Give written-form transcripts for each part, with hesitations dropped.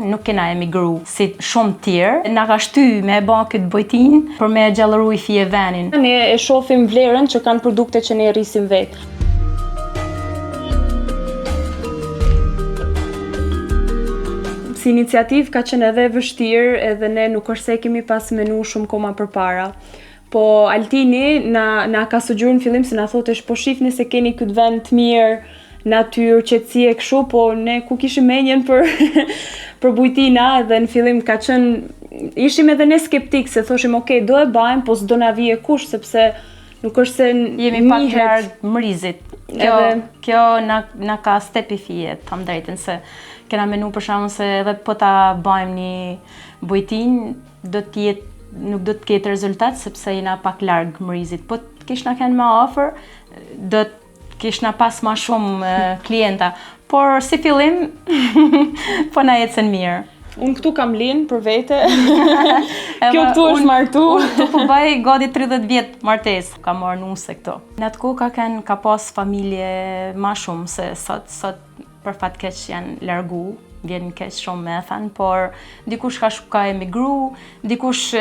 nuk kena emigru si shumë tjerë. Na ka shty me e ba këtë bojtin për me gjallëru i fije venin. Ne e shohim vlerën që kanë produkte që ne rrisim vetë. Si iniciativë ka qenë edhe vështirë, edhe ne nuk është se kemi pas menu shumë koma përpara. Po Altini na ka sugjeruar në fillim se na thotesh po shihni se keni këtë vend të mirë, natyrë, qetësi e kështu, po ne ku kishim menjen për për bujtina, dhe në fillim ka qenë ishim edhe ne skeptik se thoshim okay, do e bëjmë, po s'do na vije kush sepse nuk është se jemi pak larg mrizit. Kjo na ka stepi fije, tham drejtën, se kena menu për shkakun se edhe po ta bëjmë një bujtin, nuk do të ketë rezultat sepse jena pak larg mrizit. Po kishna kanë më afër, do të kishna pas më shumë klienta. Por si fillim, po na ecën mirë. Unë këtu kam linë për vete. Kjo këtu është martu. Unë këtu po bëj gati 30 vjet martesë. Ka marrë nuse këto. Në atë kohë ka pas familje më shumë se sot për fat keq janë largu. Vjen keq shumë me thënë, por dikush ka emigru, dikush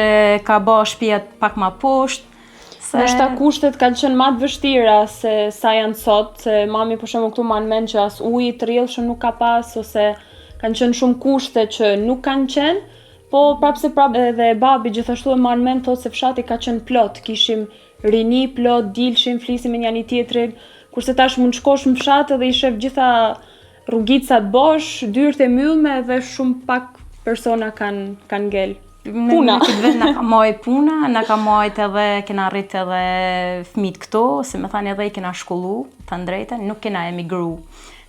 ka bë shtëpiat pak më poshtë. Ndoshta kushtet kanë qenë më të vështira se sa janë sot, se mami për shembull këtu më mend që as ujë i rrjedhshëm nuk ka pas, ose kanë qenë shumë kushte që nuk kanë qenë, po prapse edhe babi gjithashtu e më mend thotë se fshati ka qenë plot, kishim rini plot, dilshim, flisim me njëri tjetrin, kurse tash mund shkosh në fshat dhe i shef gjitha rrugicat bosh, dyert e mbyllme dhe shumë pak persona kanë ngel. Puna. Në këtë vend na ka marrë puna, na ka marrë edhe kena rrit edhe fëmijët këto, se më thanë edhe i kena shkollu, të drejtën, nuk kena emigru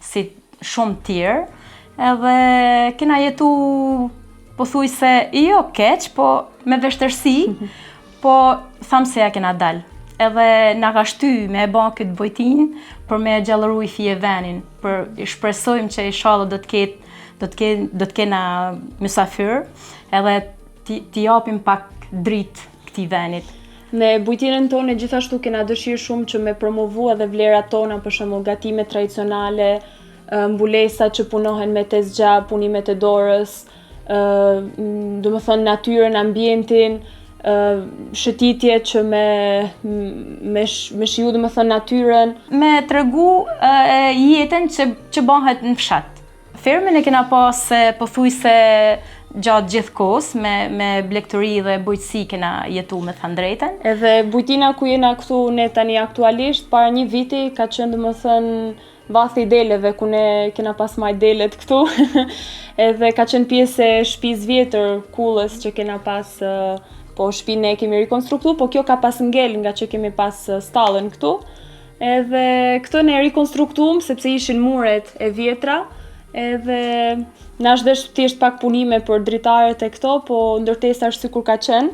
si shumë tjerë, edhe kena jetu pothuajse jo keq, po me vështirësi, po tham se ja kena dal. Edhe na ka shty me e ba këtë bojtin për me gjallëru i fije venin, për shpresojmë që inshallah do të kena mysafir, edhe t'i japim pak dritë këtij venit. Në bujtinën tonë gjithashtu kena dëshirë shumë që me promovu edhe vlerat tona, për shembull gatimet tradicionale, mbulesa që punohen me tezgja, punimet e dorës, domethënë natyrën, ambientin, shëtitje që me shiu domethënë natyrën. Me tregu jetën që bëhet në fshat. Fermën e kena pas pothuajse gjatë gjithë kohës, me blegtëri dhe bujqësi kena jetu me thënë drejtën. Edhe bujtina ku jena këtu ne tani aktualisht, para një viti ka qenë domethënë vathi i deleve, ku ne kena pas maj delet këtu. Edhe ka qenë pjesë e shtëpisë vjetër Kullës që kena pas, po shtëpinë e kemi rikonstruktu, po kjo ka pas ngel nga që kemi pas stallën këtu. Edhe këto ne rikonstruktuam sepse ishin muret e vjetra, edhe na është thjesht pak punime për dritaret e këto, po ndërtesa është sikur ka qenë,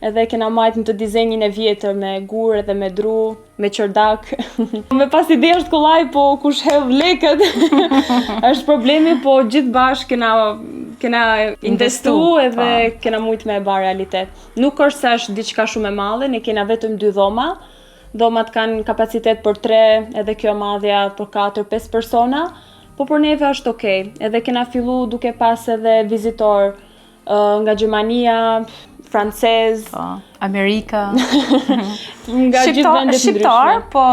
edhe kena majtë në të dizenjin e vjetër me gur edhe me dru, me qërdak. Me pas ide është kollaj, po kush hedh lekët, është problemi, po gjithë bashkë kena investu edhe kena mujtë me e ba realitet. Nuk është se është diçka shumë e madhe, ne kena vetëm 2 dhoma, dhomat kanë kapacitet për 3, edhe kjo madhja për 4-5 persona, po për neve është okej. Edhe kena fillu duke pas edhe vizitor nga Gjermania, francez, Amerika, nga gjithë vendet ndryshme. Shqiptar, po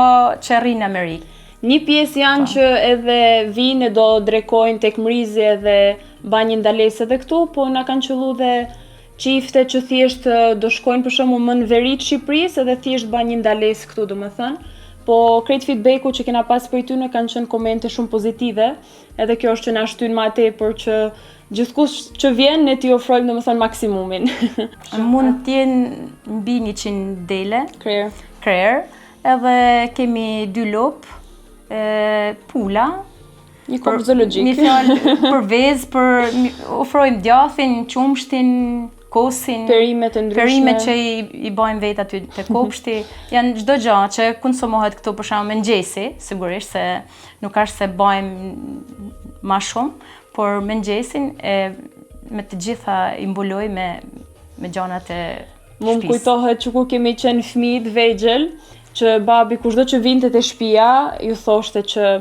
që rrinë në Amerikë. Një pjesë janë që edhe vinë do drekojnë tek mrizje dhe bajnë një ndalesë edhe këtu, po na kanë qellu dhe çifte që thjesht do shkojnë për shembull më në veri të Shqipërisë edhe thjesht bajnë një ndalesë këtu domethënë. Po krejt feedbacku që kena pas për tyne kanë qenë komente shumë pozitive, edhe kjo është që na shtyn më tepër që gjithkush që vjen ne t'i ofrojmë domethënë maksimumin. Mund të jenë mbi 100 dele, krerë, edhe kemi 2 lop, pula, një kopë zoologjik. Një fjalë për vezë, ofrojmë djathin, qumshtin, kosin, perimet e ndryshme. Perimet që i bajmë vetë aty te kopshti, janë çdo gjë që konsumohet këtu, për shembull mëngjesi, sigurisht se nuk është se bajmë më shumë, por mëngjesin me të gjitha i mbuloj me gjanat e shtëpisë. Më kujtohet që kur kemi qenë fëmijë të vegjël, që babi kushdo që vinte te shtëpia, ju thoshte që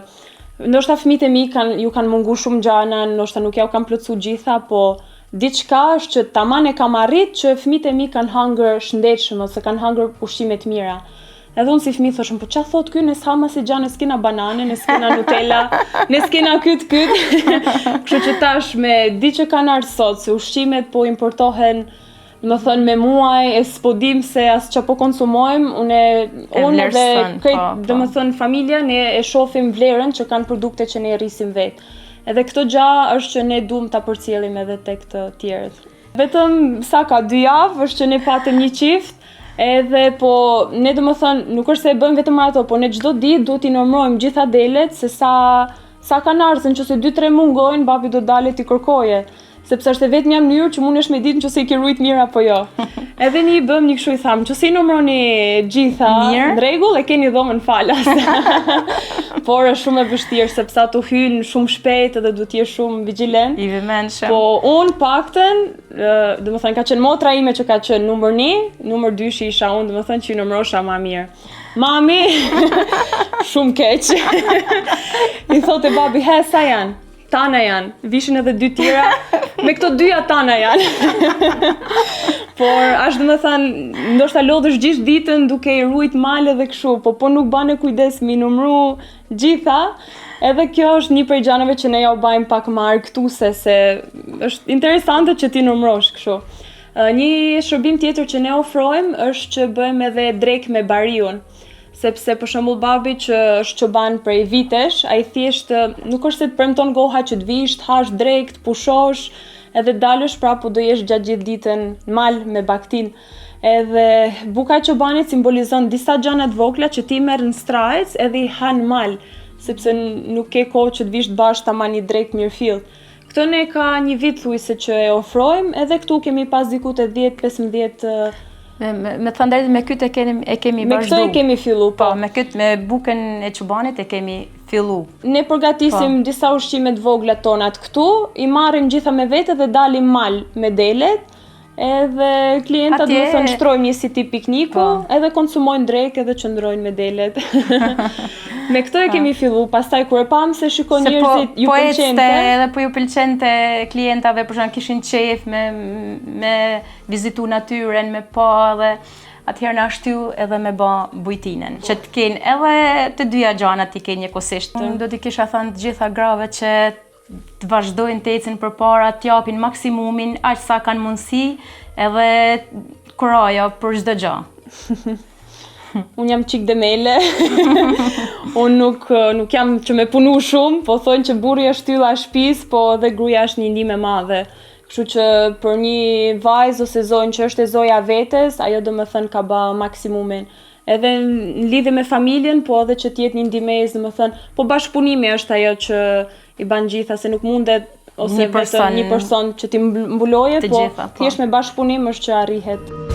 Ndoshta fëmijët e mi ju kanë mungu shumë gjana, ndoshta nuk ja u kanë plotësu gjitha, po diçka është që taman e kam arrit që fëmijët e mi kanë hangër shëndetshëm ose kanë hangër ushqime të mira. Edhe unë si fëmijë thoshëm, po çfarë thot ky, ne s'ham asnjë gjë, ne s'kena banane, ne s'kena Nutella, ne s'kena kyt. Kështu që tash me di që kanë ardhur sot, se ushqimet po importohen, më thënë me muaj, e s'po dim se as që po konsumojmë, unë dhe këtë, dhe më thënë familja, ne e shohim vlerën që kanë produkte që ne rrisim vetë. Edhe këto gja është që ne duam ta përcjellim edhe tek të tjerët. Vetëm sa ka 2 javë është që ne patëm një qift, edhe po ne do më thënë, nuk është se e bëjmë vetëm ato, po ne çdo ditë duhet i numërojmë gjitha delet, se sa kanë ardhur, nëse 2-3 mungojnë, babi do dalet i kërkoje. Sepse është e vetmja mënyrë që mundesh me ditë nëse i ke rujt mirë apo jo. Edhe ne i bëm një kështu i tham, nëse i numëroni gjitha në rregull, e keni dhomën falas. Por është shumë e vështirë sepse ato hyjnë shumë shpejt edhe duhet të jesh shumë vigjilent. I vëmendshëm. Po unë paktën, domethënë ka qenë motra ime që ka qenë numër 1, numër 2 që isha unë, domethënë që i numërosha më mirë. Mami, shumë keq. I thotë babi, sa janë? Tana janë, vishin edhe 2 tjera, me këto 2 tana janë. Por, ashtë dhe me thanë, ndoshta lodhësh gjithë ditën duke i rujt male dhe këshu, po nuk bane kujdes mi numru gjitha, edhe kjo është një prej gjanave që ne ja u bajmë pak më argëtuse, se është interesante që ti numrosh këshu. Një shërbim tjetër që ne ofrojmë është që bëjmë edhe drek me bariun. Sepse për shembull babi që është çoban prej vitesh, ai thjesht nuk është se të premton goha që të vish, të hash drekt, pushosh, edhe dalësh prapë do jesh gjatë gjithë ditën mal me baktin. Edhe buka e çobanit simbolizon disa gjana të vogla që ti merr në strajc edhe i han mal, sepse nuk ke kohë që të vish të bash tamam një drekt mirëfill. Këtë ne ka një vit thuajse që e ofrojmë, edhe këtu kemi pas diku te 10-15 Me të thënë me këtë e kemi vazhdu. Me këtë e kemi fillu, po. Me këtë, me bukën e çobanit e kemi fillu. Ne përgatisim disa ushqime të vogla tonat këtu, i marrim gjitha me vete dhe dalim mal me delet, edhe klientat do thënë shtrojmë një si tip pikniku, edhe konsumojnë drek edhe qëndrojnë me delet. Me këtë e kemi fillu, pastaj kur e pam se shikon njerëzit ju pëlqente. Edhe po ju pëlqente klientave, për shembull kishin qejf me vizitu natyren, me pa edhe atëherë na shtyu edhe me bë bujtinën. Që të kenë edhe të dyja gjanat i kenë njëkohësisht. Do t'i kisha thënë të gjitha grave që të vazhdojnë të ecin përpara, të japin maksimumin aq sa kanë mundësi, edhe kuraja për çdo gjë. Unë jam qik demele, unë nuk jam që me punu shumë, po thonë që burri është ylla e shtëpisë, po edhe gruaja është një ndihmë e madhe. Kështu që për një vajzë ose zonjë që është e zoja vetes, ajo do më thënë ka ba maksimumin. Edhe në lidhje me familjen, po edhe që t'jetë një ndihmës, do më thënë, po bashkëpunimi është ajo që i ban gjitha, se nuk mundet ose vetëm një person që ti mbuloje, po thjesht me bashkëpunim është që arrihet.